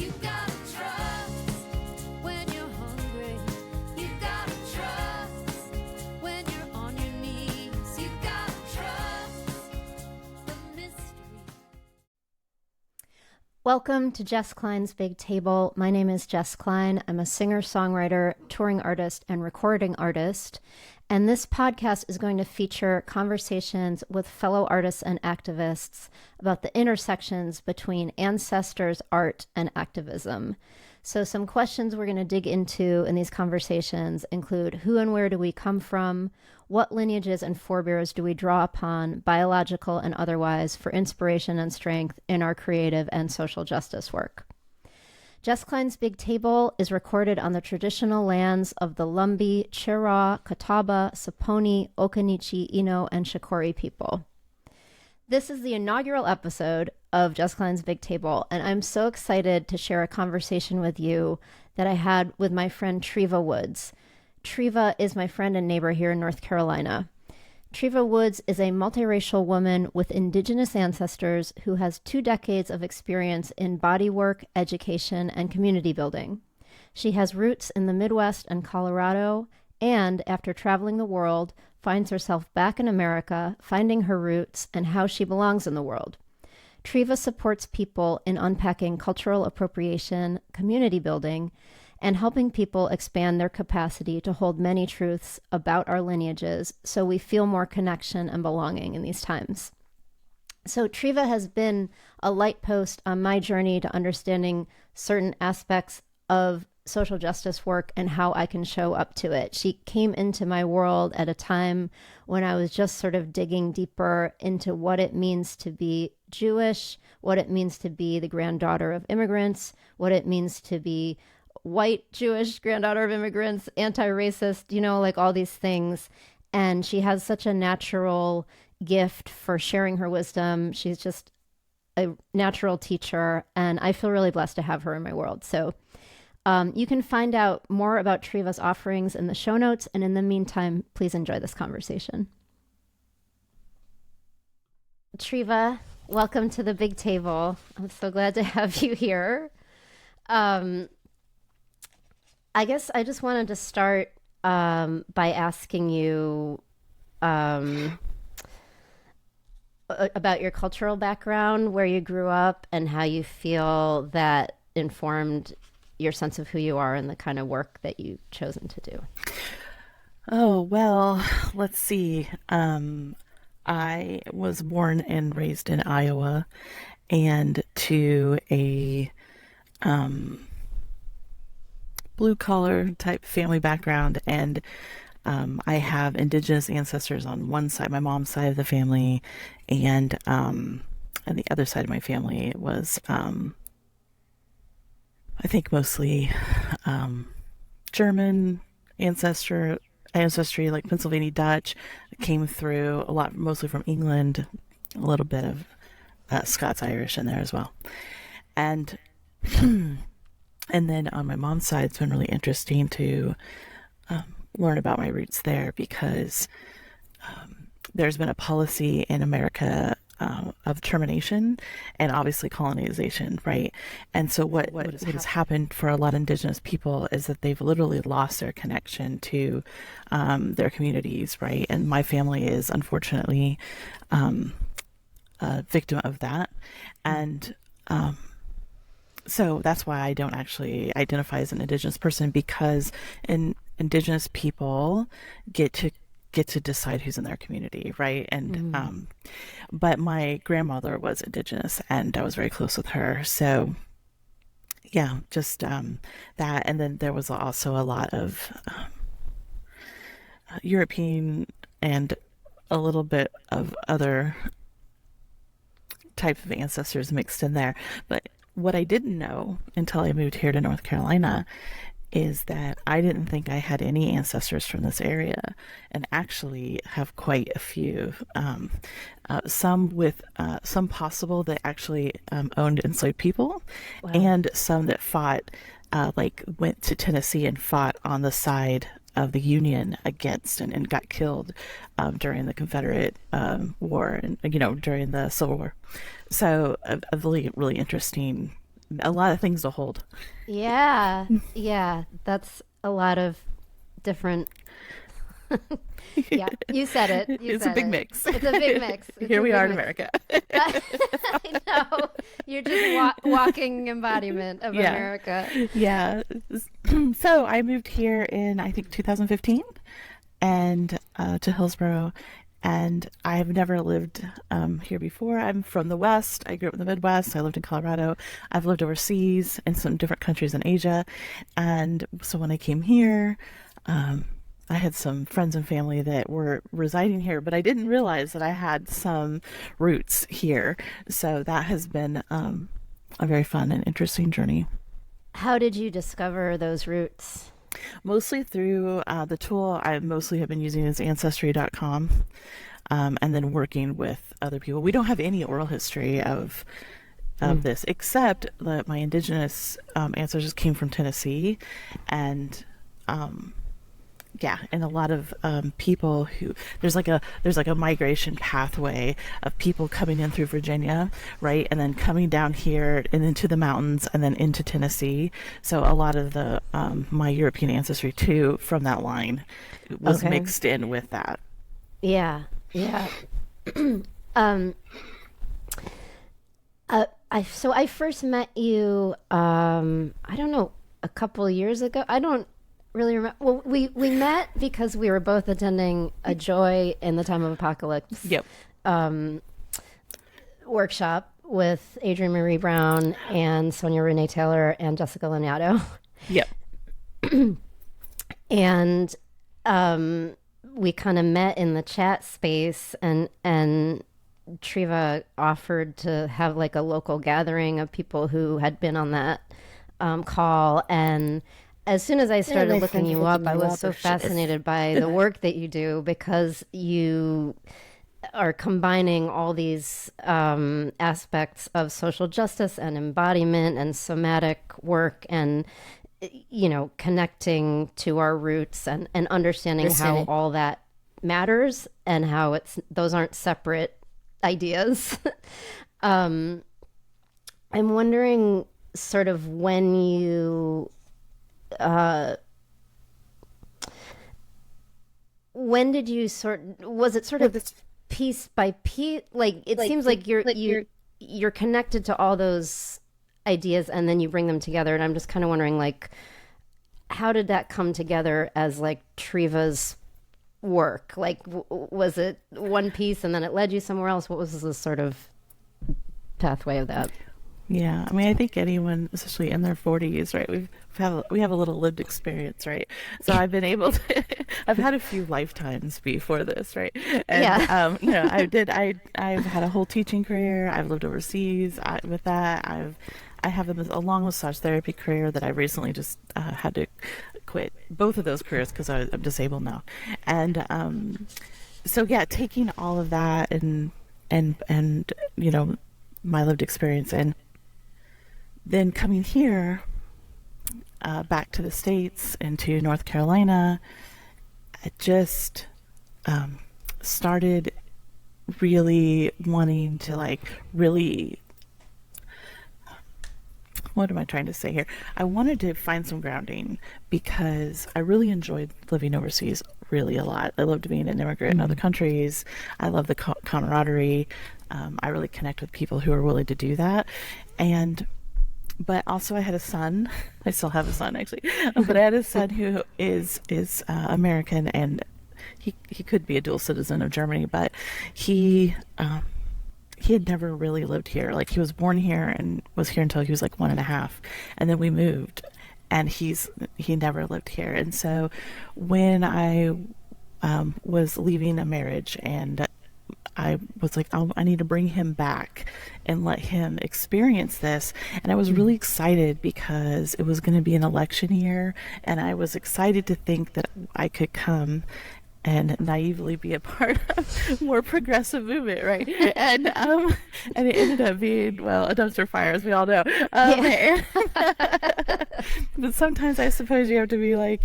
You gotta trust when you're hungry. You gotta trust when you're on your knees. You gotta trust the mystery. Welcome to Jess Klein's Big Table. My name is Jess Klein. I'm a singer-songwriter, touring artist, and recording artist. And this podcast is going to feature conversations with fellow artists and activists about the intersections between ancestors, art, and activism. So some questions we're going to dig into in these conversations include who and where do we come from? What lineages and forebears do we draw upon, biological and otherwise, for inspiration and strength in our creative and social justice work? Jess Klein's Big Table is recorded on the traditional lands of the Lumbee, Chiraw, Catawba, Saponi, Occaneechi, Ino, and Shakori people. This is the inaugural episode of Jess Klein's Big Table, and I'm so excited to share a conversation with you that I had with my friend Trevia Woods. Trevia is my friend and neighbor here in North Carolina. Trevia Woods is a multiracial woman with Indigenous ancestors who has 2 decades of experience in bodywork, education, and community building. She has roots in the Midwest and Colorado, and after traveling the world, finds herself back in America, finding her roots and how she belongs in the world. Trevia supports people in unpacking cultural appropriation, community building, and helping people expand their capacity to hold many truths about our lineages so we feel more connection and belonging in these times. So Trevia has been a light post on my journey to understanding certain aspects of social justice work and how I can show up to it. She came into my world at a time when I was just sort of digging deeper into what it means to be Jewish, what it means to be the granddaughter of immigrants, what it means to be white Jewish granddaughter of immigrants, anti-racist, like all these things. And she has such a natural gift for sharing her wisdom. She's just a natural teacher, and I feel really blessed to have her in my world. So you can find out more about Trevia's offerings in the show notes. And in the meantime, please enjoy this conversation. Trevia, welcome to the Big Table. I'm so glad to have you here. I guess I just wanted to start by asking you about your cultural background, where you grew up, and how you feel that informed your sense of who you are and the kind of work that you've chosen to do. Oh, well, let's see. I was born and raised in Iowa, and to a blue-collar type family background, and I have Indigenous ancestors on one side, my mom's side of the family, and the other side of my family was, I think, mostly German ancestry, like Pennsylvania Dutch. Came through a lot, mostly from England, a little bit of Scots-Irish in there as well, and And then on my mom's side, it's been really interesting to learn about my roots there, because there's been a policy in America of termination and obviously colonization, right? And so what has happened for a lot of Indigenous people is that they've literally lost their connection to their communities, right? And my family is unfortunately a victim of that. And so that's why I don't actually identify as an Indigenous person, because Indigenous people get to decide who's in their community, right? And but my grandmother was Indigenous, and I was very close with her. So yeah, just that. And then there was also a lot of European and a little bit of other type of ancestors mixed in there. But what I didn't know until I moved here to North Carolina is that I didn't think I had any ancestors from this area, and actually have quite a few. Some possible that actually owned enslaved people. Wow. And some that fought, went to Tennessee and fought on the side of the Union against and got killed during the Confederate War, and during the Civil War. So a really, really interesting a lot of things to hold. Yeah. Yeah. That's a lot of different. Yeah, you said it. It's a big mix. It's a big mix. Here we are in America. I know. You're just walking embodiment of America. Yeah. So I moved here in, I think, 2015 and to Hillsborough. And I've never lived here before. I'm from the West. I grew up in the Midwest. I lived in Colorado. I've lived overseas in some different countries in Asia. And so when I came here, I had some friends and family that were residing here, but I didn't realize that I had some roots here. So that has been a very fun and interesting journey. How did you discover those roots? Mostly through the tool I mostly have been using is ancestry.com, and then working with other people. We don't have any oral history of this, except that my Indigenous ancestors came from Tennessee, and and a lot of people who there's like a migration pathway of people coming in through Virginia, right, and then coming down here and into the mountains and then into Tennessee. So a lot of the my European ancestry too from that line was mixed in with that. Yeah. I first met you I don't know, a couple years ago. I don't really remember. Well, we met because we were both attending a Joy in the Time of Apocalypse workshop with Adrienne Marie Brown and Sonia Renee Taylor and Jessica Laniato. Yep. And we kind of met in the chat space, and Treva offered to have like a local gathering of people who had been on that call. And as soon as I started looking you up, I was so fascinated by the work that you do, because you are combining all these aspects of social justice and embodiment and somatic work, and connecting to our roots and understanding how all that matters, and how those aren't separate ideas. I'm wondering sort of when you when did you was it sort of piece by piece? Like it seems like you're connected to all those ideas and then you bring them together, and I'm just kind of wondering, like, how did that come together as like Treva's work? Like, was it one piece and then it led you somewhere else? What was the sort of pathway of that? Yeah, I mean, I think anyone, especially in their 40s, right? We have a little lived experience, right? So I've been able to. I've had a few lifetimes before this, right? And, I've had a whole teaching career. I've lived overseas. With that, I have a long massage therapy career that I recently just had to quit both of those careers because I'm disabled now, and so yeah, taking all of that and my lived experience, and then coming here back to the States and to North Carolina, I just started really wanting to what am I trying to say here? I wanted to find some grounding because I really enjoyed living overseas really a lot. I loved being an immigrant in other countries. I love the camaraderie. I really connect with people who are willing to do that. But also I had a son. I still have a son, actually. But I had a son who is American, and he could be a dual citizen of Germany, but he had never really lived here. Like, he was born here and was here until he was like 1.5, and then we moved, and he never lived here. And so when I was leaving a marriage, and I was like, I need to bring him back and let him experience this. And I was really excited because it was going to be an election year, and I was excited to think that I could come and naively be a part of more progressive movement, right? And it ended up being, well, a dumpster fire, as we all know. But sometimes I suppose you have to be like,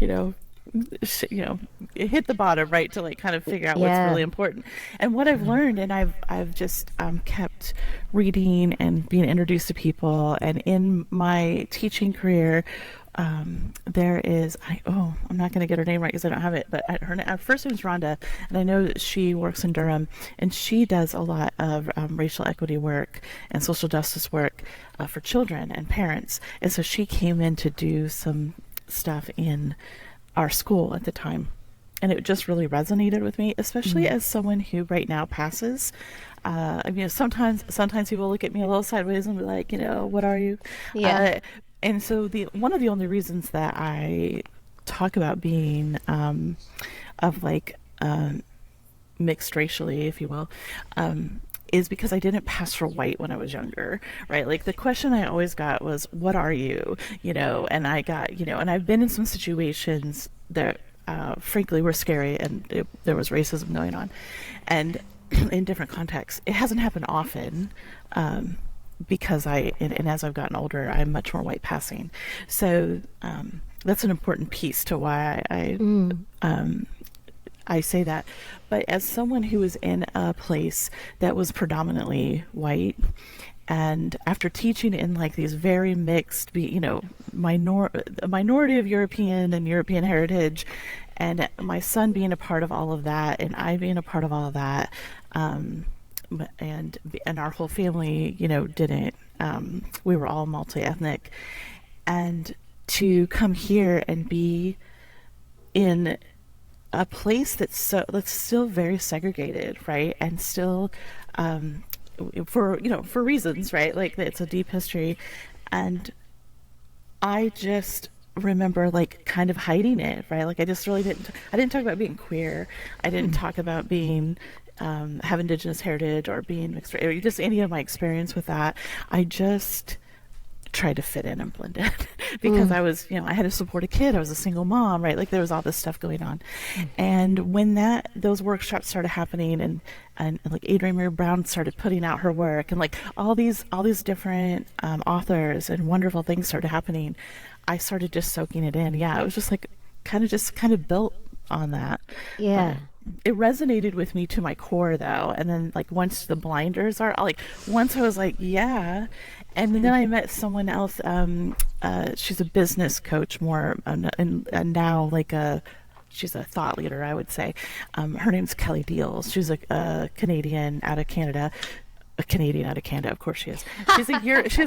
hit the bottom, right, to like kind of figure out what's Yeah. really important. And what I've learned, and I've just kept reading and being introduced to people, and in my teaching career, there is I'm not going to get her name right because I don't have it, but her first name is Rhonda, and I know that she works in Durham, and she does a lot of racial equity work and social justice work for children and parents. And so she came in to do some stuff in our school at the time, and it just really resonated with me, especially as someone who right now passes. I mean, sometimes people look at me a little sideways and be like, what are you? Yeah. And so one of the only reasons that I talk about being of like mixed racially, if you will, is because I didn't pass for white when I was younger, right? Like the question I always got was, what are you? And I got, and I've been in some situations that frankly were scary, and there was racism going on, and in different contexts. It hasn't happened often, because and as I've gotten older, I'm much more white passing. So that's an important piece to why I say that. But as someone who was in a place that was predominantly white, and after teaching in like these very mixed, minority of European and European heritage, and my son being a part of all of that, and I being a part of all of that, and our whole family, didn't. We were all multi-ethnic, and to come here and be in a place that's still very segregated, right, and still for reasons, right, like it's a deep history, and I just remember like kind of hiding it, right? Like I just really didn't talk about being queer. I didn't talk about being have Indigenous heritage or being mixed, or just any of my experience with that. I just tried to fit in and blend in because I was, I had to support a kid. I was a single mom, right? Like there was all this stuff going on. And when those workshops started happening, and like Adrienne Marie Brown started putting out her work, and like all these different authors and wonderful things started happening, I started just soaking it in. Yeah, it was just like kind of built on that. Yeah. It resonated with me to my core though, and then like once the blinders are like, once I was like, yeah. And then I met someone else, she's a business coach more, and now like she's a thought leader, I would say. Her name's Kelly Deals. She's a Canadian out of Canada. A Canadian out of Canada, of course she is. She's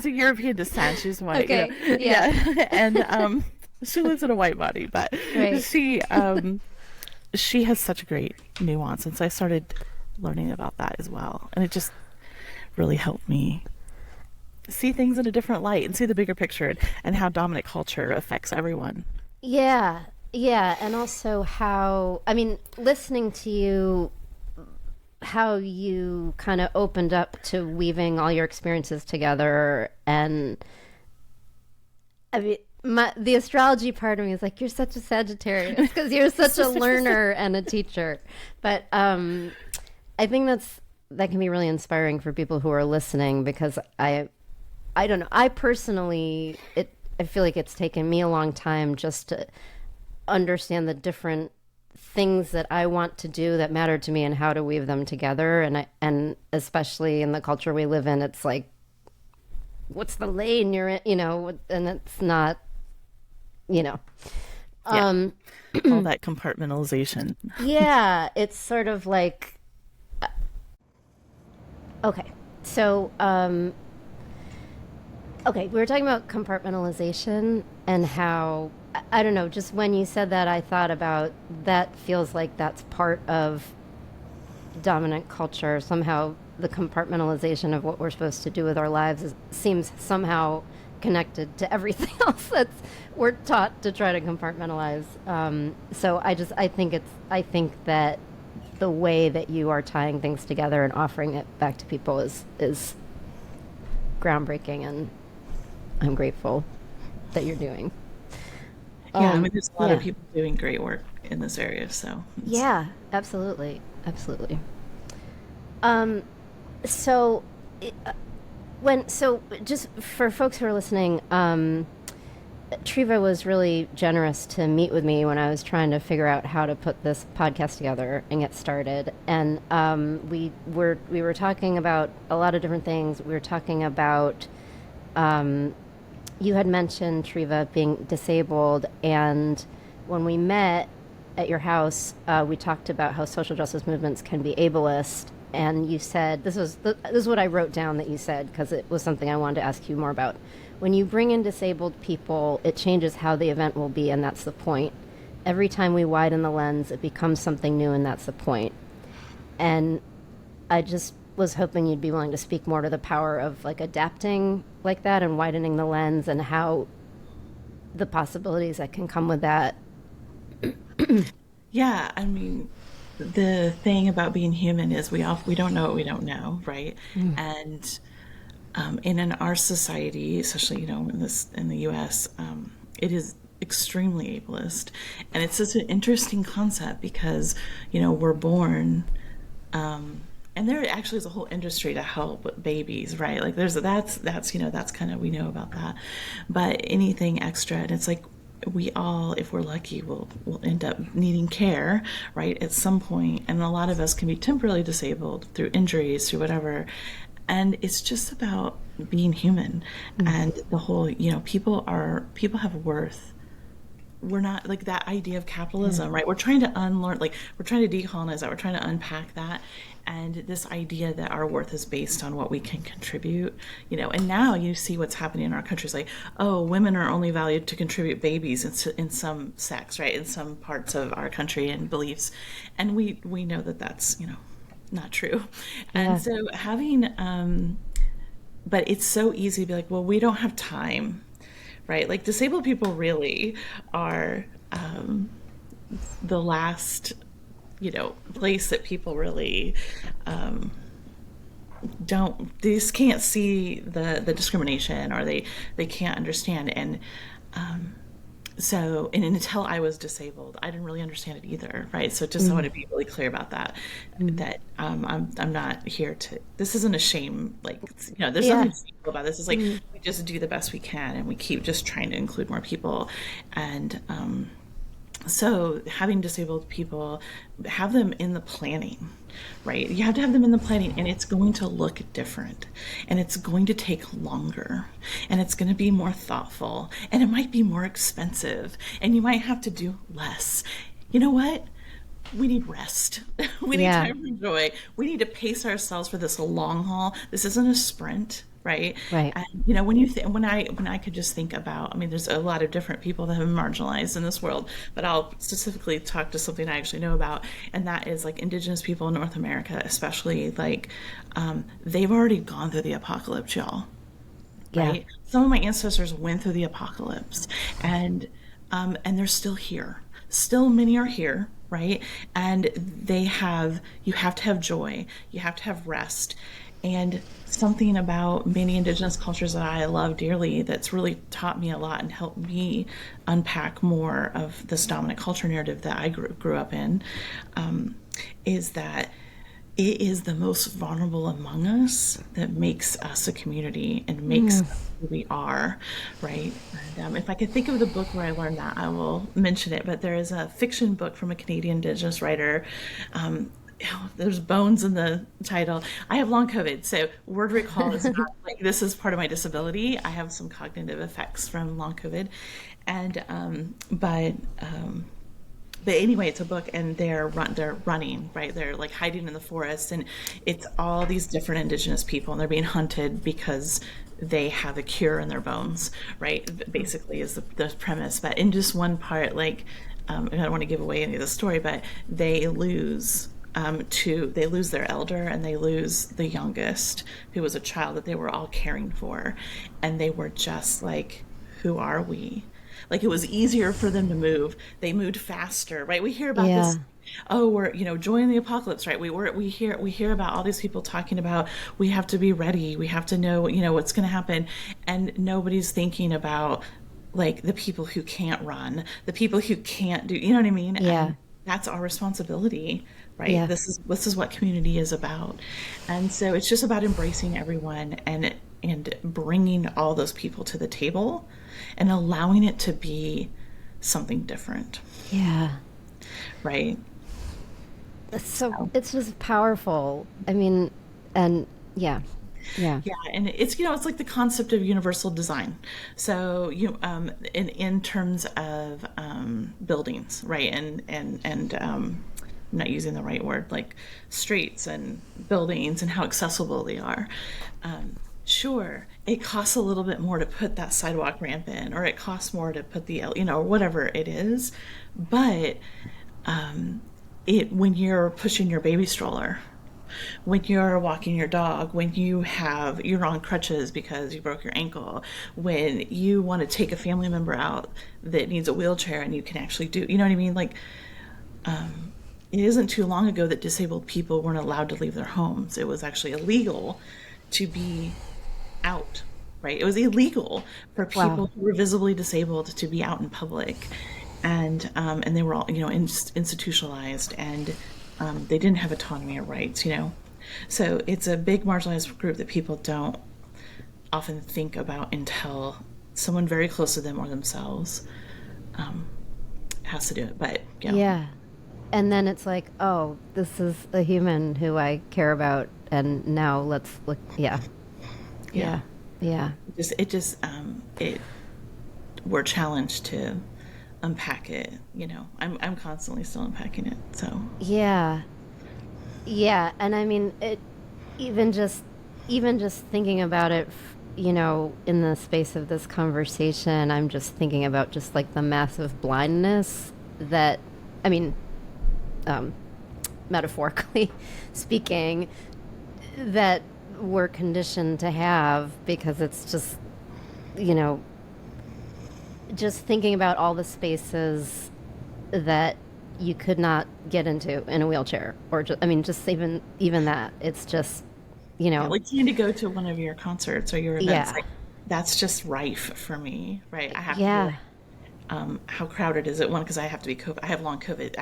a European descent. She's white. Okay. Yeah. And she lives in a white body, but Right. she has such great nuance, and so I started learning about that as well, and it just really helped me see things in a different light and see the bigger picture, and how dominant culture affects everyone. Yeah. And also listening to you, how you kind of opened up to weaving all your experiences together. And I mean, the astrology part of me is like, you're such a Sagittarius because you're such a learner and a teacher. But I think that can be really inspiring for people who are listening, because I don't know. I personally, I feel like it's taken me a long time just to understand the different things that I want to do that matter to me and how to weave them together. And especially in the culture we live in, it's like, what's the lane you're in, and it's not, all that compartmentalization. Yeah, it's sort of like, okay. So, okay, we were talking about compartmentalization and how, I don't know, just when you said that, I thought about that feels like that's part of dominant culture. Somehow the compartmentalization of what we're supposed to do with our lives seems somehow connected to everything else we're taught to try to compartmentalize. So I think that the way that you are tying things together and offering it back to people is groundbreaking, and I'm grateful that you're doing. Yeah, I mean, there's a lot of people doing great work in this area, so. Yeah, absolutely. So just for folks who are listening, Treva was really generous to meet with me when I was trying to figure out how to put this podcast together and get started. And we were talking about a lot of different things. We were talking about you had mentioned Treva being disabled, and when we met at your house, we talked about how social justice movements can be ableist. And you said this is what I wrote down that you said, because it was something I wanted to ask you more about. When you bring in disabled people, it changes how the event will be, and that's the point. Every time we widen the lens, it becomes something new, and that's the point. And I just was hoping you'd be willing to speak more to the power of like adapting like that and widening the lens, and how the possibilities that can come with that. Yeah, I mean, the thing about being human is we don't know what we don't know, right? And in our society, especially in the U.S., it is extremely ableist, and it's such an interesting concept because we're born. And there actually is a whole industry to help with babies, right? Like that's kind of, we know about that. But anything extra, and it's like we all, if we're lucky, will end up needing care, right, at some point. And a lot of us can be temporarily disabled through injuries, through whatever. And it's just about being human. And the whole, people have worth. We're not like that idea of capitalism, right? We're trying to unlearn, like we're trying to decolonize that. We're trying to unpack that. And this idea that our worth is based on what we can contribute, and now you see what's happening in our countries, like, oh, women are only valued to contribute babies in some sects, right? In some parts of our country and beliefs. And we know that that's, not true. Yeah. And so but it's so easy to be like, well, we don't have time. Right? Like disabled people really are the last, place that people really they just can't see the discrimination, or they can't understand. And so, and until I was disabled, I didn't really understand it either, right? So just I want to be really clear about that, that I'm not here to, this isn't a shame, like, there's nothing shameful about this. It's like, we just do the best we can, and we keep just trying to include more people. And so having disabled people, have them in the planning, right? You have to have them in the planning, and it's going to look different, and it's going to take longer, and it's going to be more thoughtful, and it might be more expensive, and you might have to do less. You know what? We need rest. We need time for joy. We need to pace ourselves for this long haul. This isn't a sprint. Right. Right. And when I could just think about, I mean, there's a lot of different people that have been marginalized in this world, but I'll specifically talk to something I actually know about, and that is like Indigenous people in North America, especially, like they've already gone through the apocalypse, y'all. Yeah. Right. Some of my ancestors went through the apocalypse, and they're still here. Still, many are here. Right. And you have to have joy. You have to have rest. And something about many Indigenous cultures that I love dearly, that's really taught me a lot and helped me unpack more of this dominant culture narrative that I grew up in, is that it is the most vulnerable among us that makes us a community and makes us who we are, right? And if I could think of the book where I learned that, I will mention it. But there is a fiction book from a Canadian Indigenous writer. There's bones in the title. I have long COVID, so word recall is not like this is part of my disability. I have some cognitive effects from long COVID, and but anyway, it's a book, and they're running, right? They're like hiding in the forest, and it's all these different Indigenous people, and they're being hunted because they have a cure in their bones, right? Basically, is the premise. But in just one part, like I don't want to give away any of the story, but they lose their elder, and they lose the youngest, who was a child that they were all caring for, and they were just like, who are we? Like, it was easier for them to move. They moved faster, right? We hear about this. Oh, we're joining the apocalypse, right? We hear about all these people talking about, we have to be ready. We have to know what's going to happen, and nobody's thinking about like the people who can't run, the people who can't do. You know what I mean? Yeah. And that's our responsibility. Right. Yeah. This is what community is about. And so it's just about embracing everyone and bringing all those people to the table, and allowing it to be something different, Yeah. right? So it's just powerful. I mean, and yeah. Yeah. Yeah, and it's it's like the concept of universal design. So in terms of buildings, right, and I'm not using the right word, like streets and buildings and how accessible they are. Sure, it costs a little bit more to put that sidewalk ramp in, or it costs more to put the whatever it is, but it when you're pushing your baby stroller, when you're walking your dog, when you're on crutches because you broke your ankle, when you want to take a family member out that needs a wheelchair and you can actually do, you know what I mean? Like, it isn't too long ago that disabled people weren't allowed to leave their homes. It was actually illegal to be out, right? It was illegal for people Wow. who were visibly disabled to be out in public, and they were all institutionalized, and they didn't have autonomy or rights. So it's a big marginalized group that people don't often think about until someone very close to them or themselves has to do it. But Yeah. And then it's like, oh, this is a human who I care about, and now let's look. Yeah. yeah, Yeah. Yeah. it we're challenged to unpack it. I'm constantly still unpacking it. So Yeah. Yeah. And I mean, even just even just thinking about it, in the space of this conversation, I'm just thinking about just like the massive blindness that, I mean, um, metaphorically speaking, that we're conditioned to have, because it's just, you know, just thinking about all the spaces that you could not get into in a wheelchair, or just, I mean, just even that, it's just, yeah, like trying to go to one of your concerts or your events, yeah, like that's just rife for me, right? I have to be yeah, like, how crowded is it? One, because I have to be COVID. I have long COVID.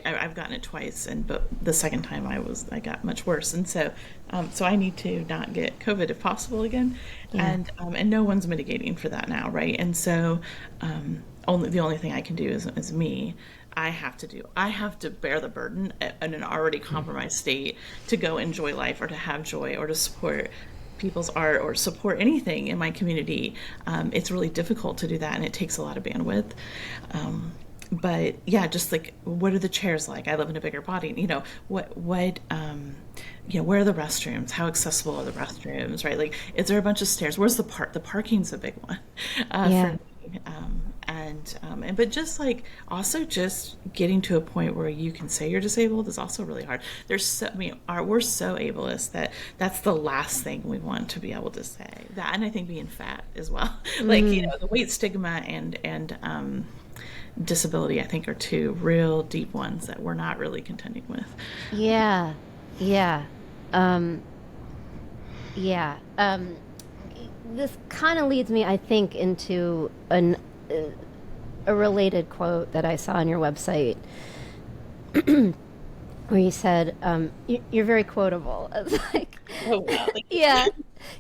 I've gotten it twice, but the second time I got much worse, and so I need to not get COVID if possible again, yeah, and no one's mitigating for that now, right? And so the only thing I can do is me. I have to bear the burden in an already compromised state to go enjoy life or to have joy or to support people's art or support anything in my community. It's really difficult to do that, and it takes a lot of bandwidth. But yeah, just like, what are the chairs like? I live in a bigger body. Where are the restrooms? How accessible are the restrooms? Right? Like, is there a bunch of stairs? Where's the park? The parking's a big one yeah, for me. But just like, also just getting to a point where you can say you're disabled is also really hard. We're so ableist that that's the last thing we want to be able to say. That, and I think being fat as well, like, the weight stigma and disability, I think, are two real deep ones that we're not really contending with. yeah, yeah, um, yeah. This kind of leads me, I think, into a related quote that I saw on your website, where you said, "You're very quotable." It's like, Oh wow! yeah,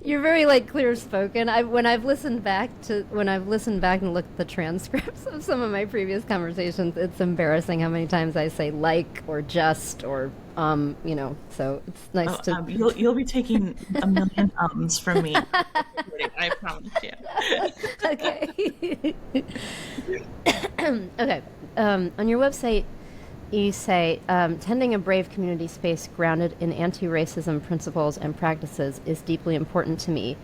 you're very like clear spoken. When I've listened back and looked at the transcripts of some of my previous conversations, it's embarrassing how many times I say like or just or So it's nice to. You'll be taking a million ums from me. I promise you. Okay. Okay. On your website, you say, tending a brave community space grounded in anti-racism principles and practices is deeply important to me.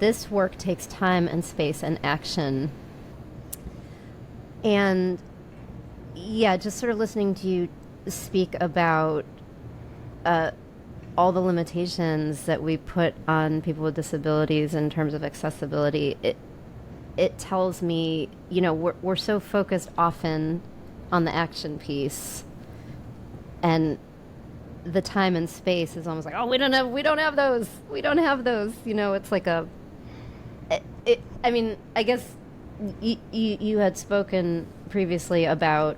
This work takes time and space and action. And yeah, just sort of listening to you speak about all the limitations that we put on people with disabilities in terms of accessibility, it tells me, we're so focused often on the action piece, and the time and space is almost like, oh, we don't have those. It's like I mean, I guess you had spoken previously about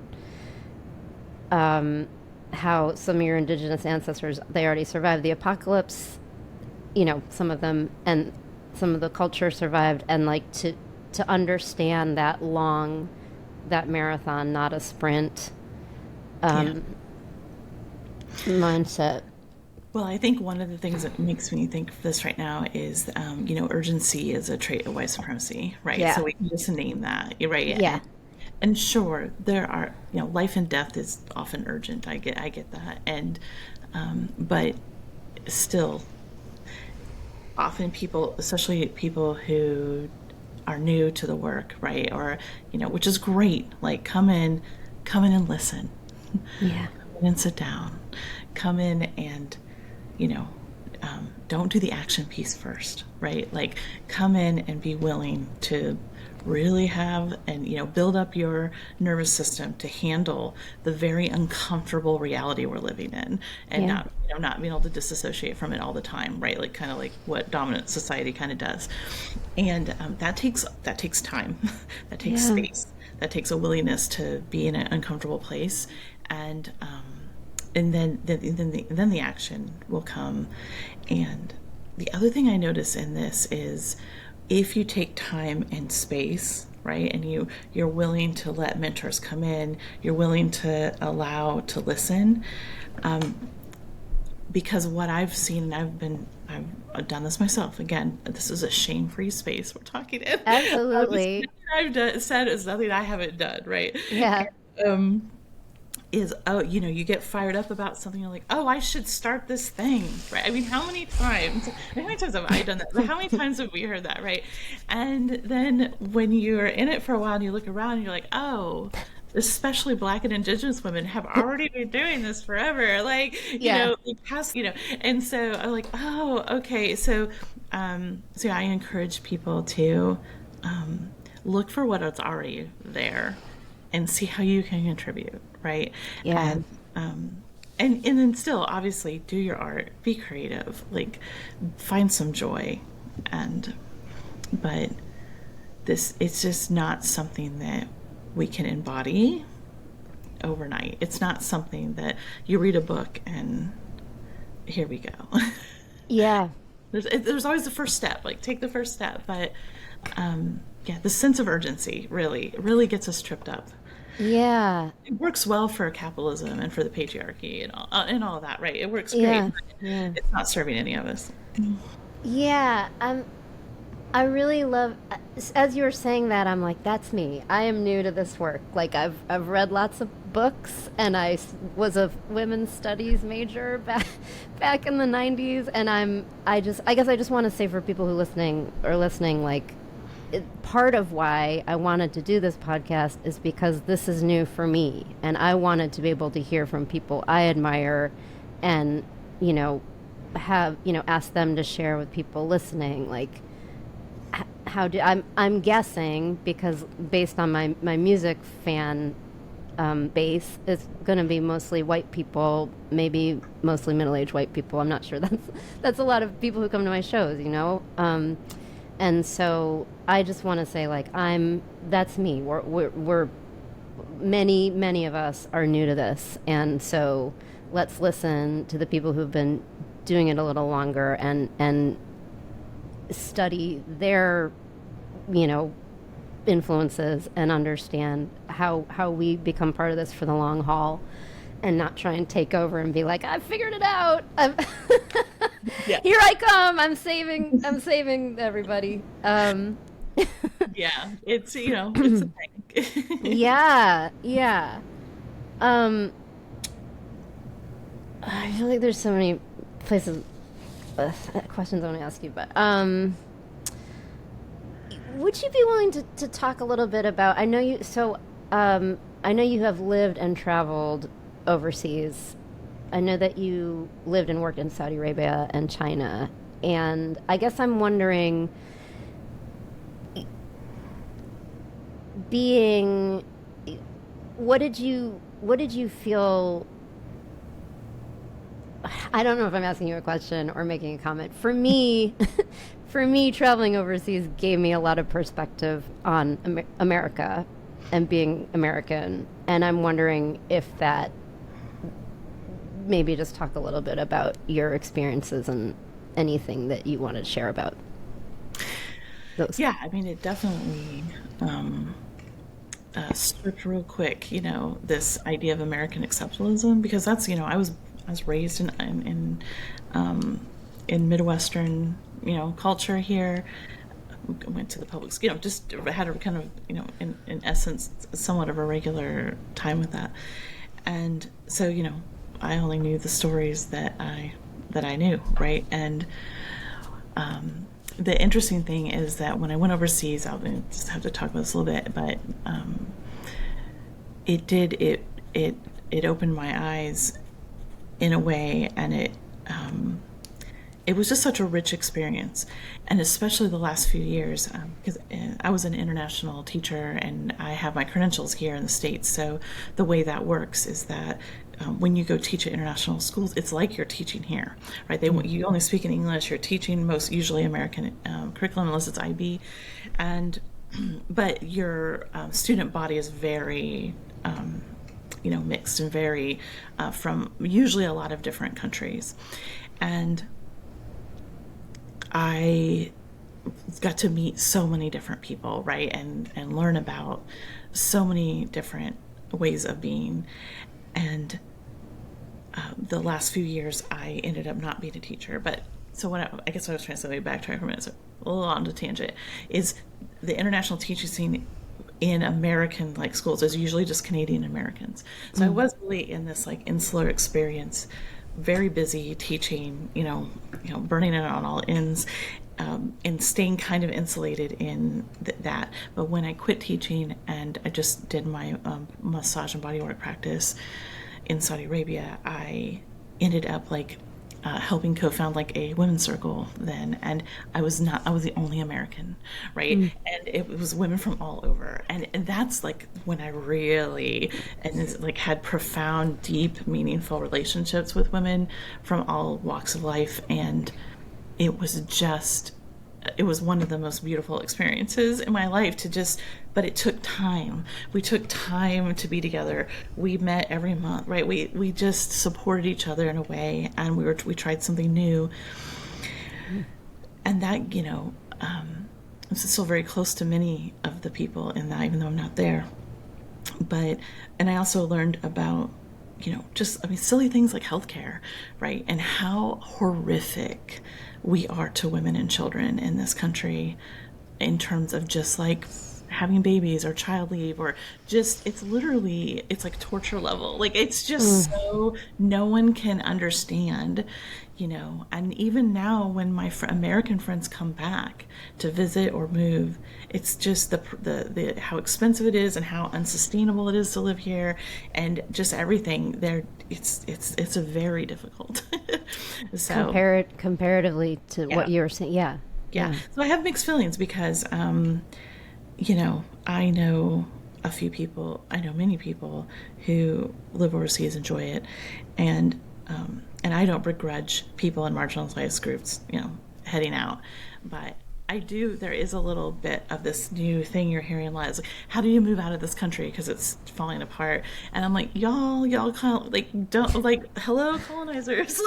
how some of your indigenous ancestors, they already survived the apocalypse, some of them, and some of the culture survived, and like to understand that marathon, not a sprint mindset. Well, I think one of the things that makes me think of this right now is, urgency is a trait of white supremacy, right? Yeah. So we can just name that, right? Yeah. And sure, there are, life and death is often urgent. I get that. And, but still, often people, especially people who are new to the work, right? Or, which is great. Like, come in and listen. Yeah. Come in and sit down. Come in and, don't do the action piece first, right? Like, come in and be willing to really have and build up your nervous system to handle the very uncomfortable reality we're living in, and not being able to disassociate from it all the time, right? Like, kind of like what dominant society kind of does. And that takes time. That takes space. That takes a willingness to be in an uncomfortable place, and then the action will come. And the other thing I notice in this is, if you take time and space, right, and you're willing to let mentors come in, you're willing to allow to listen, because what I've seen, and I've done this myself. Again, this is a shame-free space we're talking in. Absolutely. Said is nothing I haven't done, right? Yeah. Is, you get fired up about something, you're like, I should start this thing, right? I mean, how many times have I done that? But how many times have we heard that, right? And then when you're in it for a while and you look around and you're like, especially Black and Indigenous women have already been doing this forever, like, past, and so I'm like, okay. So I encourage people to look for what's already there and see how you can contribute, right? Yeah. And then still, obviously, do your art, be creative, like, find some joy, but it's just not something that we can embody overnight. It's not something that you read a book and here we go. Yeah. There's always the first step, like, take the first step, but the sense of urgency really gets us tripped up. Yeah. It works well for capitalism and for the patriarchy and all of that, right? It works great. Yeah. It's not serving any of us. Yeah. I really love, as you were saying that, I'm like, that's me. I am new to this work. Like, I've read lots of books, and I was a women's studies major back in the 90s, and I guess I just want to say, for people who are listening, like, part of why I wanted to do this podcast is because this is new for me, and I wanted to be able to hear from people I admire, and ask them to share with people listening, like, I'm guessing, because based on my music fan base, it's going to be mostly white people, maybe mostly middle-aged white people. I'm not sure. That's a lot of people who come to my shows, and so I just want to say, like, that's me. We're many of us are new to this, and so let's listen to the people who've been doing it a little longer and study their influences and understand how we become part of this for the long haul, and not try and take over and be like, I've figured it out. Here I come. I'm saving everybody. Yeah, it's it's a thing. Yeah. I feel like there's so many places, questions I want to ask you, but would you be willing to talk a little bit about? I know you have lived and traveled overseas. I know that you lived and worked in Saudi Arabia and China, and I guess I'm wondering, what did you feel? I don't know if I'm asking you a question or making a comment. For me, traveling overseas gave me a lot of perspective on America and being American, and I'm wondering if that, maybe just talk a little bit about your experiences and anything that you want to share about. those. Yeah, I mean, it definitely stripped real quick, this idea of American exceptionalism, because that's, I was raised in Midwestern, culture here. Went to the public school, just had a kind of, in essence, somewhat of a regular time with that. And so, I only knew the stories that I knew, right? And the interesting thing is that when I went overseas, I'll just have to talk about this a little bit, but it opened my eyes in a way, and it was just such a rich experience, and especially the last few years, because I was an international teacher and I have my credentials here in the States. So the way that works is that when you go teach at international schools, it's like you're teaching here, right? You only speak in English. You're teaching most usually American curriculum, unless it's IB, but your student body is very mixed and very from usually a lot of different countries. And I got to meet so many different people, right? And learn about so many different ways of being. And the last few years, I ended up not being a teacher. But so I guess what I was trying to say, backtrack for a minute, so a little on the tangent, is the international teaching scene in American schools is usually just Canadian Americans. So I was really in this insular experience, very busy teaching, burning it on all ends, and staying kind of insulated in that. But when I quit teaching and I just did my massage and bodywork practice in Saudi Arabia, I ended up helping co-found a women's circle then, and I was the only American, right? And it was women from all over, and that's when I really had profound, deep, meaningful relationships with women from all walks of life. And it was one of the most beautiful experiences in my life but it took time. We took time to be together. We met every month, right? We just supported each other in a way, and we tried something new. And that, I'm still very close to many of the people in that, even though I'm not there. And I also learned about, silly things like healthcare, right? And how horrific we are to women and children in this country in terms of just having babies or child leave, or just, it's torture level. It's just so no one can understand, and even now when my American friends come back to visit or move, it's just the how expensive it is and how unsustainable it is to live here, and just everything there. It's a very difficult. So comparatively to what you were saying. Yeah. So I have mixed feelings because I know many people who live overseas, enjoy it, and I don't begrudge people in marginalized groups, heading out, but there is a little bit of this new thing you're hearing a lot. It's how do you move out of this country because it's falling apart? And I'm y'all kind of don't hello colonizers,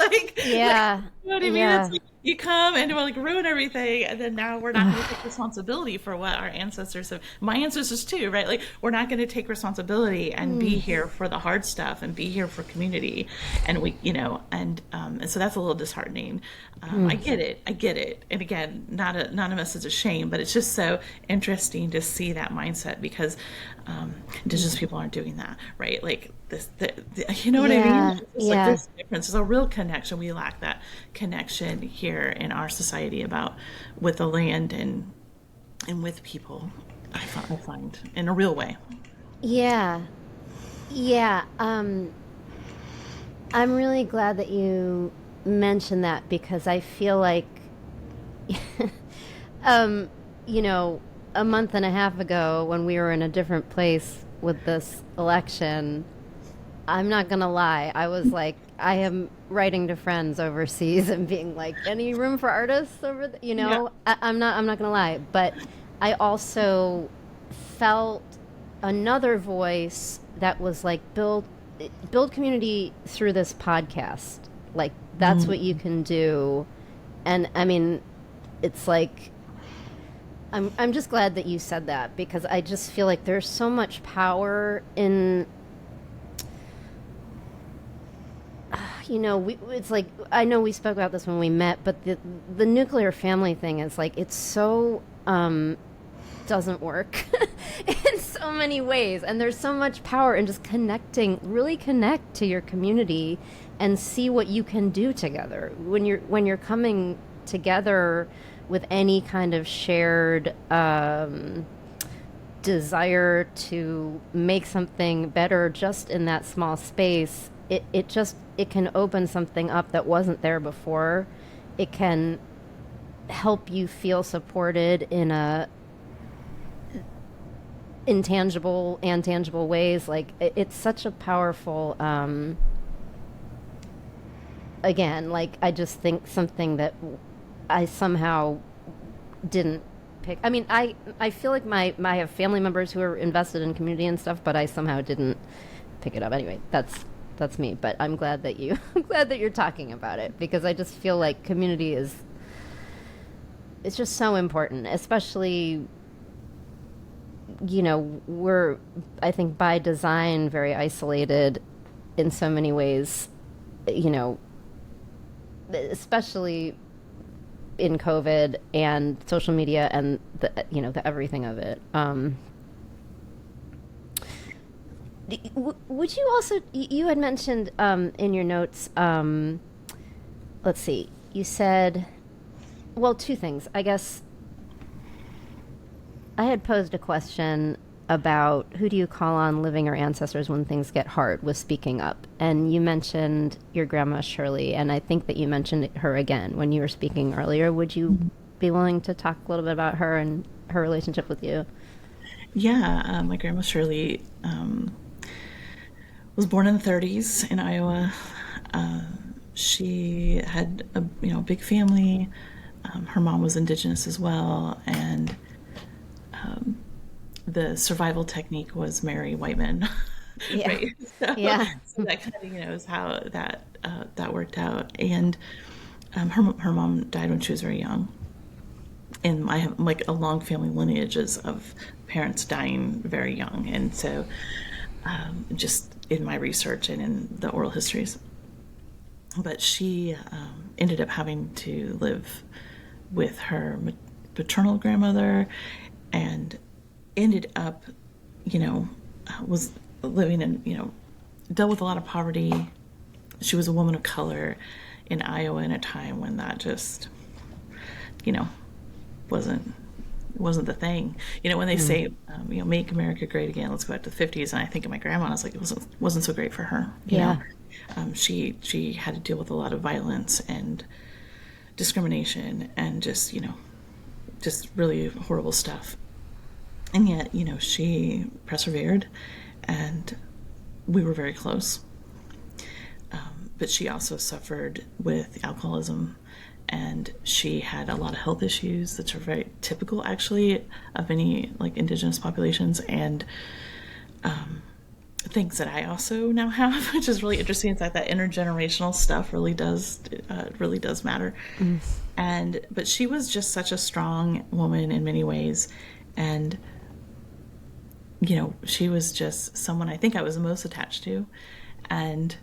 yeah, you know what I mean? yeah. It's you come and ruin everything, and then now we're not going to take responsibility for what our ancestors have. My ancestors too, right? We're not going to take responsibility and be here for the hard stuff and be here for community, and and so that's a little disheartening. I get it, and again, not a message of shame, but it's just so interesting to see that mindset because Indigenous people aren't doing that, right? You know what I mean? It's there's a difference. There's a real connection. We lack that connection here in our society with the land and with people. I find in a real way. Yeah. I'm really glad that you mentioned that because I feel like, a month and a half ago when we were in a different place with this election, I'm not gonna lie, I was I am writing to friends overseas and being any room for artists over there? Yeah. I'm not gonna lie, but I also felt another voice that was build community through this podcast. That's what you can do. And I mean, it's I'm just glad that you said that, because I just feel like there's so much power in, it's like, I know we spoke about this when we met, but the nuclear family thing is like, it's so doesn't work in so many ways, and there's so much power in just connecting, really connect to your community and see what you can do together when you're coming together with any kind of shared desire to make something better just in that small space. It can open something up that wasn't there before. It can help you feel supported in a intangible and tangible ways. Like it's such a powerful again, like I just think something that I somehow didn't pick. I mean, I feel like I have family members who are invested in community and stuff, but I somehow didn't pick it up. Anyway, that's me, but I'm glad that I'm glad that you're talking about it, because I just feel like community it's just so important, especially, we're, I think, by design very isolated in so many ways, especially in COVID and social media and the everything of it. Would you also, you had mentioned in your notes, let's see, you said, well, two things. I guess I had posed a question about who do you call on, living or ancestors, when things get hard with speaking up. And you mentioned your grandma Shirley, and I think that you mentioned her again when you were speaking earlier. Would you be willing to talk a little bit about her and her relationship with you? Yeah, my grandma Shirley was born in the 30s in Iowa. She had a big family. Her mom was Indigenous as well, and the survival technique was marry white men. Yeah. Right? So, Yeah. so that kind of is how that worked out. And her mom died when she was very young. And I have like a long family lineages of parents dying very young, and so just in my research and in the oral histories. But she ended up having to live with her paternal grandmother, and ended up, was living in, dealt with a lot of poverty. She was a woman of color in Iowa in a time when that just, wasn't the thing. When they say, make America great again, let's go back to the 50s. And I think of my grandma, and I was like, it wasn't so great for her. You know? She had to deal with a lot of violence and discrimination and just really horrible stuff. And yet, she persevered, and we were very close. But she also suffered with alcoholism, and she had a lot of health issues that are very typical, actually, of many Indigenous populations, and things that I also now have, which is really interesting. It's that intergenerational stuff really does matter. But she was just such a strong woman in many ways, and she was just someone I think I was the most attached to. And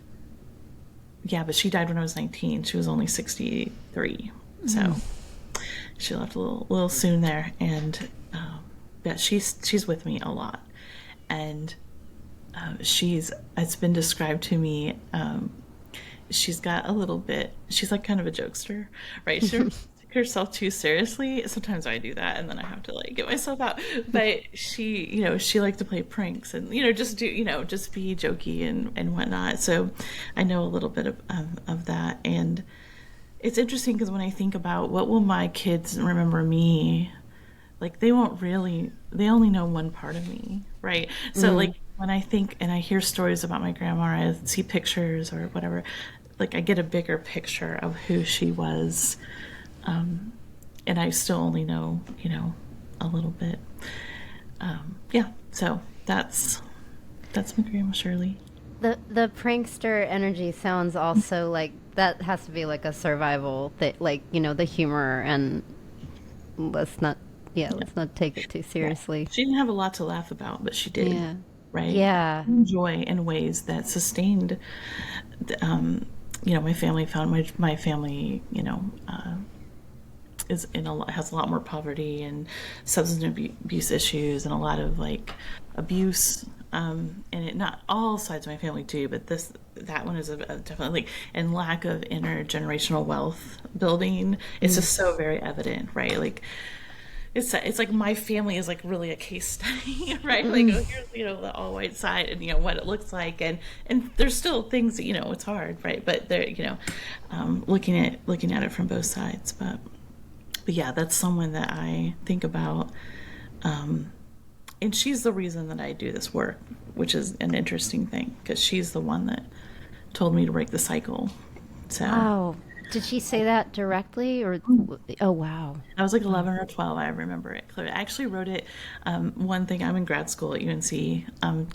yeah, but she died when I was 19. She was only 63, so she left a little soon there. And yeah, she's with me a lot, and it's been described to me. She's got a little bit. She's like kind of a jokester, right? She doesn't take herself too seriously. Sometimes I do that, and then I have to get myself out. But she liked to play pranks and just be jokey and whatnot. So I know a little bit of that, and it's interesting because when I think about what will my kids remember me, they only know one part of me, right? So when I think and I hear stories about my grandma, or I see pictures or whatever, I get a bigger picture of who she was, and I still only know a little bit. Yeah, so that's my grandma Shirley. The prankster energy sounds also like that has to be a survival thing, the humor, and let's not yeah, let's not take it too seriously. She didn't have a lot to laugh about, but she did. Yeah. Right? Yeah. Joy in ways that sustained. My family found my family, has a lot more poverty and substance abuse issues and a lot of like abuse. And it not all sides of my family do, but that one is definitely and lack of intergenerational wealth building. It's just so very evident, right? Like it's like my family is like really a case study, right? Like here's the all white side and what it looks like, and there's still things that it's hard, right? But they're looking at it from both sides, but yeah, that's someone that I think about, and she's the reason that I do this work, which is an interesting thing because she's the one that told me to break the cycle. So. Wow. Did she say that directly or? Oh, wow. I was like 11 or 12. I remember it clearly. I actually wrote it. One thing, I'm in grad school at UNC,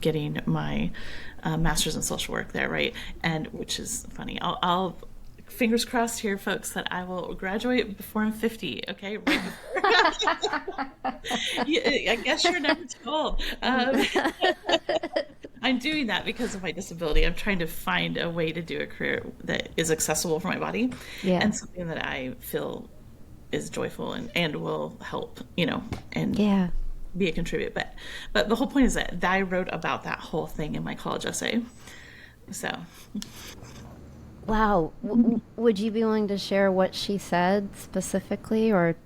getting my master's in social work there, right? And which is funny. I'll fingers crossed here, folks, that I will graduate before I'm 50. Okay, right before. I guess you're never told. I'm doing that because of my disability. I'm trying to find a way to do a career that is accessible for my body, and something that I feel is joyful and will help, and be a contributor. But the whole point is that I wrote about that whole thing in my college essay. So. Wow. Would you be willing to share what she said specifically, or?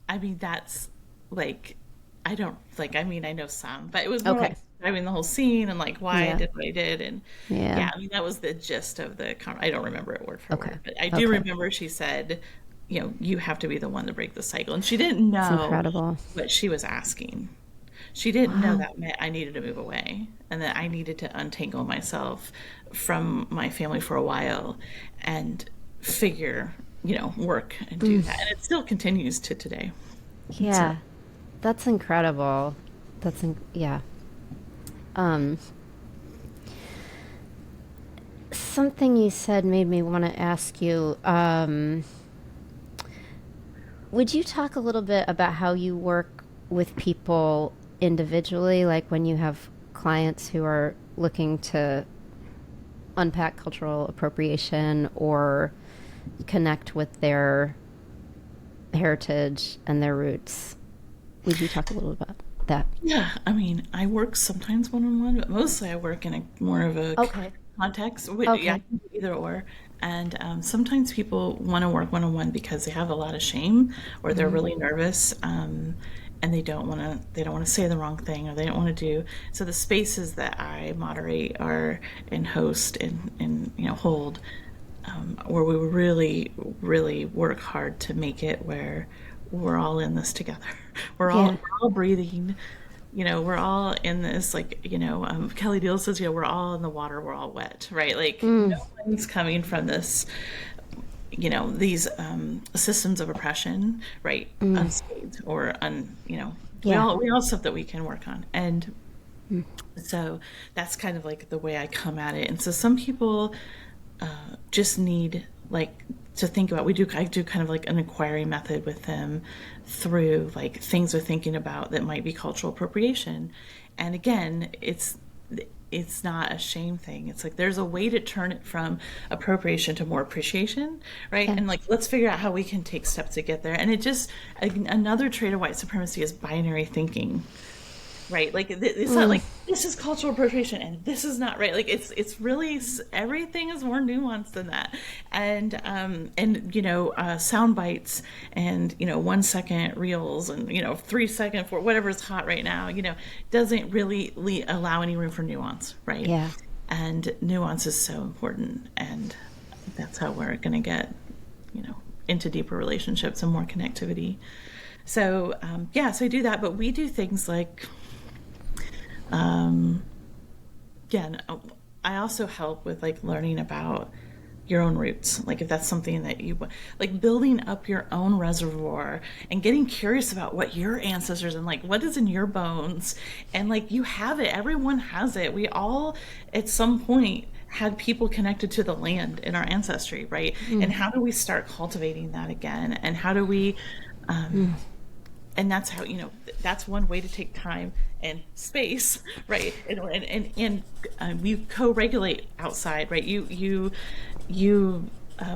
I mean, that's like, I don't like. I mean, I know some, but it was more like describing the whole scene and like why I did what I did, and I mean that was the gist of the. I don't remember it word for word, but I do remember she said, you have to be the one to break the cycle, and she didn't know what she was asking. She didn't know that meant I needed to move away and that I needed to untangle myself from my family for a while and figure, work and do that. And it still continues to today. Yeah. So. That's incredible. Something you said made me want to ask you, would you talk a little bit about how you work with people individually, like when you have clients who are looking to unpack cultural appropriation or connect with their heritage and their roots? Would you talk a little about that? Yeah, I mean, I work sometimes one-on-one, but mostly I work in a more of a context. Yeah, either or. And sometimes people want to work one-on-one because they have a lot of shame or they're really nervous. And they don't want to say the wrong thing, or they don't want to do. So the spaces that I moderate and host and hold, where we really, really work hard to make it where we're all in this together. We're all breathing. We're all in this, like, Kelly Deal says, we're all in the water, we're all wet, right? Like no one's coming from this, these systems of oppression, right? Unscathed or we all have stuff that we can work on. And so that's kind of like the way I come at it. And so some people just need to think about, I do kind of like an inquiry method with them through like things they're thinking about that might be cultural appropriation. And again, it's not a shame thing. It's like there's a way to turn it from appropriation to more appreciation, right? And like let's figure out how we can take steps to get there. And it just another trait of white supremacy is binary thinking, right? Like it's not like this is cultural appropriation and this is not, right? Like it's really, everything is more nuanced than that. And sound bites and 1 second reels and 3 second for whatever's hot right now, doesn't really allow any room for nuance, right? Yeah. And nuance is so important, and that's how we're going to get into deeper relationships and more connectivity. So so I do that, but we do things like I also help with like learning about your own roots. Like if that's something that you like, building up your own reservoir and getting curious about what your ancestors and like what is in your bones, and like you have it, everyone has it. We all at some point had people connected to the land in our ancestry, right? And how do we start cultivating that again? And how do we and that's how, that's one way to take time and space, right? And you co-regulate outside, right? You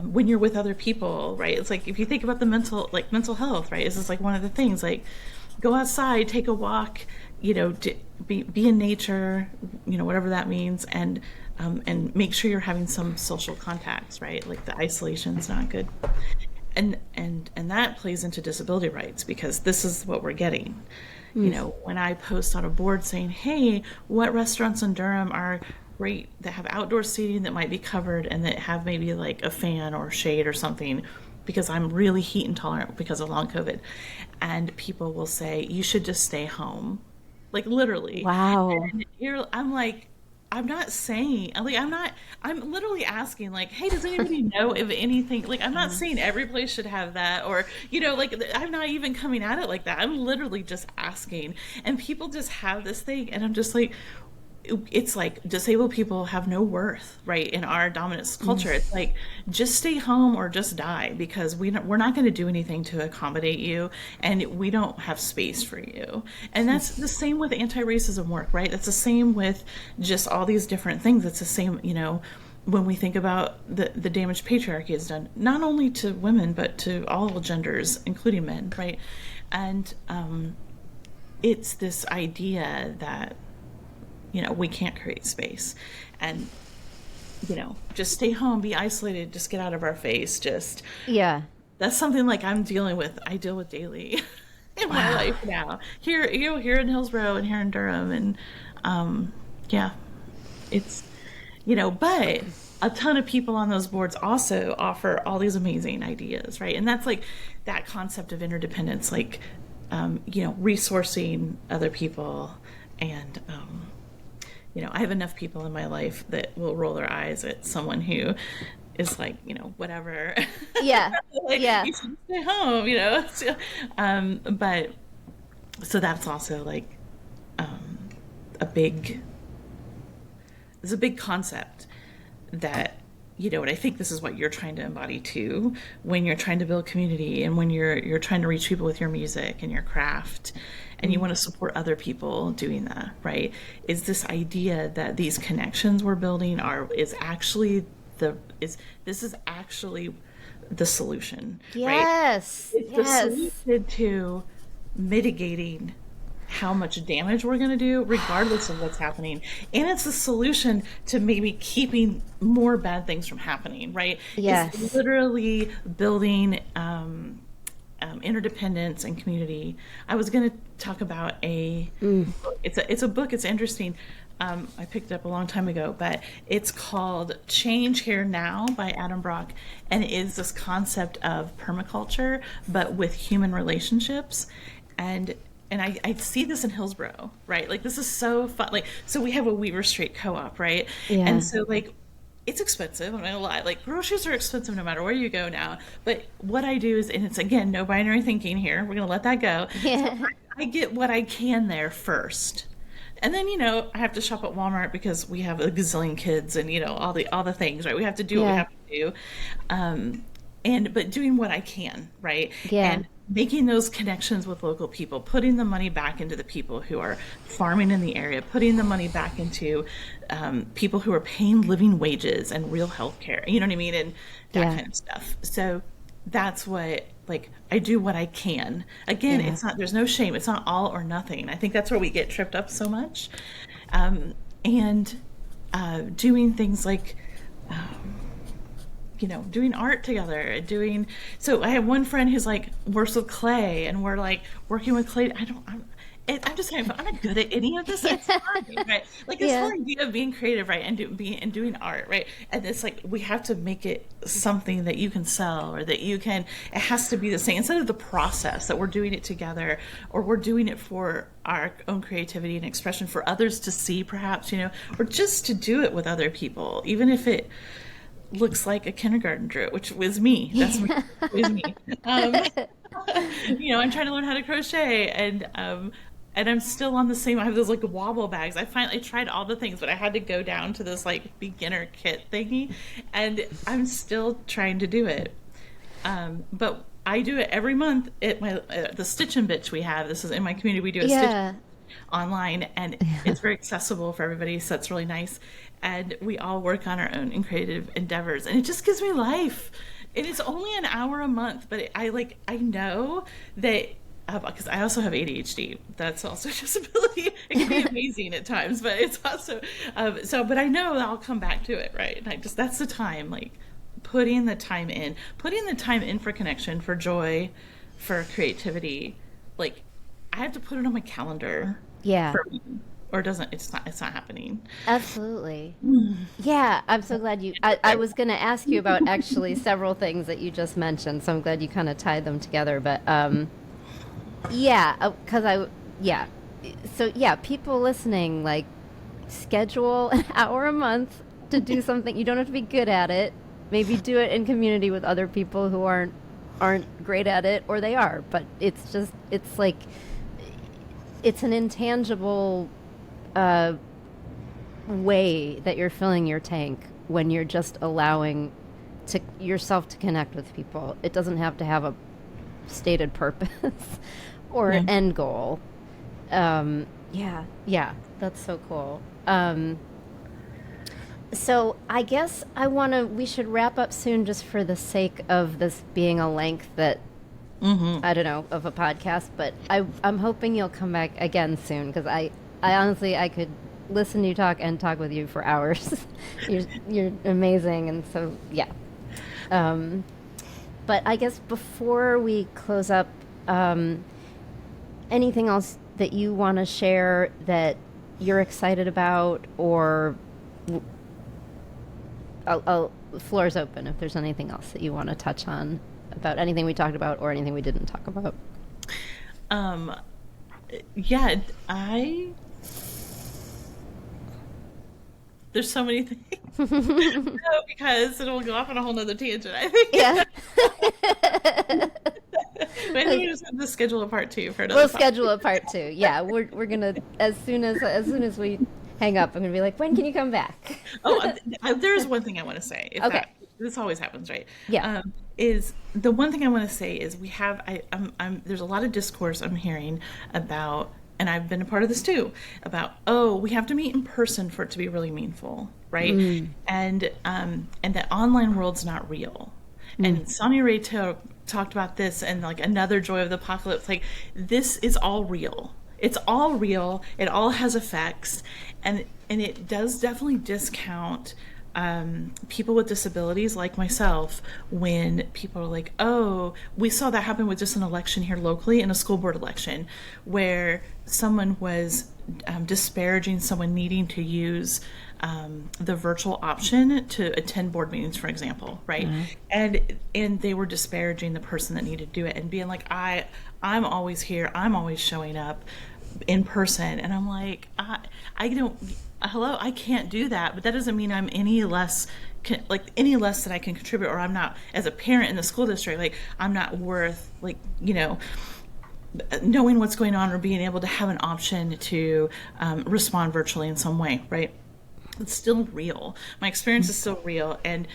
when you're with other people, right? It's like, if you think about the mental health, right? This is like one of the things, like, go outside, take a walk, be in nature, whatever that means, and make sure you're having some social contacts, right? Like, the isolation's not good. And that plays into disability rights, because this is what we're getting. When I post on a board saying, hey, what restaurants in Durham are great that have outdoor seating that might be covered and that have maybe like a fan or shade or something, because I'm really heat intolerant because of long COVID. And people will say, you should just stay home. Like, literally. Wow. And I'm like, I'm not saying, like, I'm literally asking, like, hey, does anybody know of anything? Like, I'm not saying every place should have that, or, like, I'm not even coming at it like that. I'm literally just asking. And people just have this thing. And I'm just like, it's like, disabled people have no worth, right, in our dominant culture. It's like, just stay home or just die, because we're not going to do anything to accommodate you, and we don't have space for you. And that's the same with anti-racism work, right? That's the same with just all these different things. It's the same, when we think about the damage patriarchy has done, not only to women, but to all genders, including men, right? And it's this idea that, we can't create space, and, just stay home, be isolated, just get out of our face. That's something, like, I deal with daily in my life now, here in Hillsborough and here in Durham. And it's, but a ton of people on those boards also offer all these amazing ideas, right? And that's like that concept of interdependence, like, resourcing other people. And I have enough people in my life that will roll their eyes at someone who is like, whatever. Yeah. Like, Yeah. you should stay home, So, but so that's also like it's a big concept that, and I think this is what you're trying to embody too, when you're trying to build community, and when you're trying to reach people with your music and your craft, and you want to support other people doing that, right? Is this idea that these connections we're building is actually the solution, Yes. right? It's the solution to mitigating how much damage we're going to do regardless of what's happening, and it's the solution to maybe keeping more bad things from happening, right? Yes. It's literally building interdependence and community. I was going to talk about it's a book. It's interesting. I picked it up a long time ago, but it's called Change Here Now by Adam Brock, and it is this concept of permaculture, but with human relationships. And I see this in Hillsborough, right? Like, this is so fun. Like, so we have a Weaver Street co-op, right? Yeah. And so, like, it's expensive. I'm not gonna lie. Like, groceries are expensive no matter where you go now. But what I do is, and it's, again, no binary thinking here. We're gonna let that go. Yeah. So I get what I can there first. And then, I have to shop at Walmart because we have a gazillion kids and, all the things, right? We have to do what we have to do. But doing what I can, right? Yeah. And making those connections with local people, putting the money back into the people who are farming in the area, putting the money back into people who are paying living wages and real health care, you know what I mean? And that kind of stuff. So that's what, like, I do what I can. Again, it's not, there's no shame. It's not all or nothing. I think that's where we get tripped up so much. And doing things like, doing art together, so I have one friend who's like works with clay, and we're like working with clay. I'm just saying, I'm not good at any of this. It's fun, right? Like, this whole idea of being creative, right, and doing art, right? And it's like, we have to make it something that you can sell, or that you can. It has to be the same, instead of the process that we're doing it together, or we're doing it for our own creativity and expression for others to see, perhaps, or just to do it with other people, even if it looks like a kindergarten drew it, which was me. That's me. It was me. I'm trying to learn how to crochet, and I'm still on the same. I have those like wobble bags. I finally tried all the things, but I had to go down to this like beginner kit thingy, and I'm still trying to do it. But I do it every month at my the Stitch and Bitch we have. This is in my community. We do a Yeah. Stitch online, and it's very accessible for everybody, so it's really nice. And we all work on our own and creative endeavors, and it just gives me life. And it's only an hour a month, but I know that because I also have ADHD. That's also a disability. It can be amazing at times, but it's also but I know that I'll come back to it, right? And that's the time, like putting the time in for connection, for joy, for creativity. Like I have to put it on my calendar. Yeah. For me, or doesn't it's not happening. Absolutely. Yeah, I'm so glad I was going to ask you about actually several things that you just mentioned, so I'm glad you kind of tied them together. But yeah, yeah. So yeah, people listening, like, schedule an hour a month to do something. You don't have to be good at it. Maybe do it in community with other people who aren't great at it, or they are. But it's like it's an intangible way that you're filling your tank when you're just allowing yourself to connect with people. It doesn't have to have a stated purpose or end goal. Yeah, that's so cool. So I guess we should wrap up soon, just for the sake of this being a length that, I don't know, of a podcast, but I'm hoping you'll come back again soon, because I honestly, I could listen to you talk and talk with you for hours. You're amazing, and so, yeah. But I guess before we close up, anything else that you want to share that you're excited about, or the floor is open if there's anything else that you want to touch on about anything we talked about or anything we didn't talk about. Yeah, there's so many things. No, because it'll go off on a whole nother tangent, I think. Yeah. Maybe we just have to schedule a part 2 for another. We'll schedule a part 2. Yeah, we're gonna, as soon as we hang up, I'm gonna be like, when can you come back? There's one thing I want to say. Okay. This always happens, right? Yeah. Is the one thing I want to say is we have there's a lot of discourse I'm hearing about, and I've been a part of this too, about, we have to meet in person for it to be really meaningful, right? And that online world's not real. And Sonia Ray talked about this, and like another joy of the apocalypse, like this is all real. It's all real. It all has effects, and it does definitely discount people with disabilities like myself when people are like, we saw that happen with just an election here locally, in a school board election, where someone was disparaging someone needing to use the virtual option to attend board meetings, for example, right? And they were disparaging the person that needed to do it, and being like, I'm always here, I'm always showing up in person. And I'm like, I can't do that, but that doesn't mean I'm any less that I can contribute, or I'm not, as a parent in the school district, like I'm not worth, like, knowing what's going on, or being able to have an option to respond virtually in some way, right? It's still real. My experience is still real, and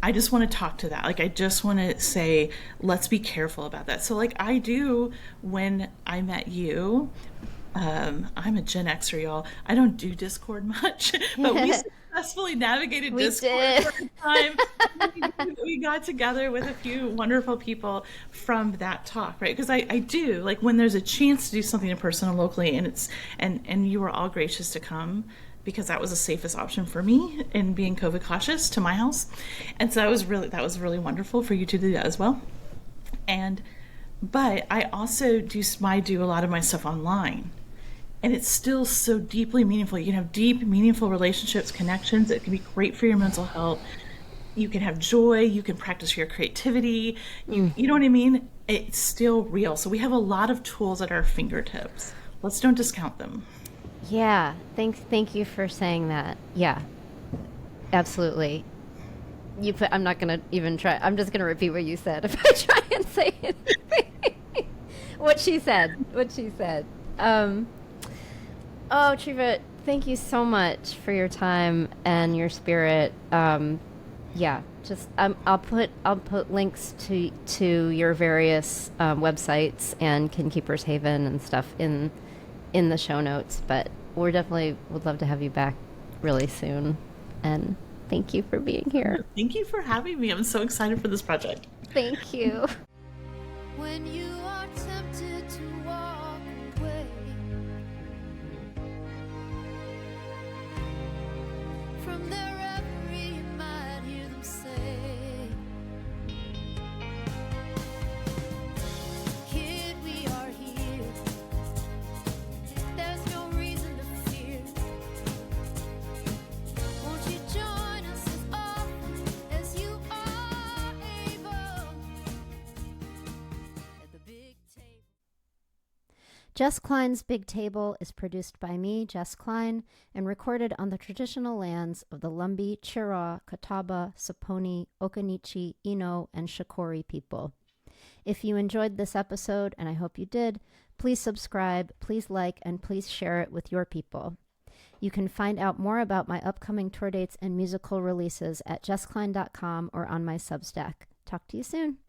I just want to talk to that. Like, I just want to say, let's be careful about that. So like I do when I met you, I'm a Gen Xer, y'all. I don't do Discord much, but we successfully navigated Discord for a time. We got together with a few wonderful people from that talk, right? Because I do, like, when there's a chance to do something in person and locally, and you were all gracious to come, because that was the safest option for me in being COVID cautious, to my house. And so that was really wonderful for you to do that as well. But I also do a lot of my stuff online. And it's still so deeply meaningful. You can have deep, meaningful relationships, connections. It can be great for your mental health. You can have joy. You can practice your creativity. You know what I mean? It's still real. So we have a lot of tools at our fingertips. Let's don't discount them. Yeah. Thank you for saying that. Yeah. Absolutely. I'm not going to even try. I'm just going to repeat what you said if I try and say it. What she said. Trevia, thank you so much for your time and your spirit. Yeah, just I'll put links to your various websites and Kinkeepers Haven and stuff in the show notes. But we're definitely would love to have you back really soon. And thank you for being here. Thank you for having me. I'm so excited for this project. Thank you. When you are tempted to walk away from their reverie, you might hear them say, "Kid, we are here. There's no reason to fear. Won't you join us as often as you are able at the big table?" Jess Klein's Big Table is produced by me, Jess Klein, and recorded on the traditional lands of the Lumbee, Chiraw, Catawba, Saponi, Occaneechi, Eno, and Shakori people. If you enjoyed this episode, and I hope you did, please subscribe, please like, and please share it with your people. You can find out more about my upcoming tour dates and musical releases at jessklein.com or on my Substack. Talk to you soon.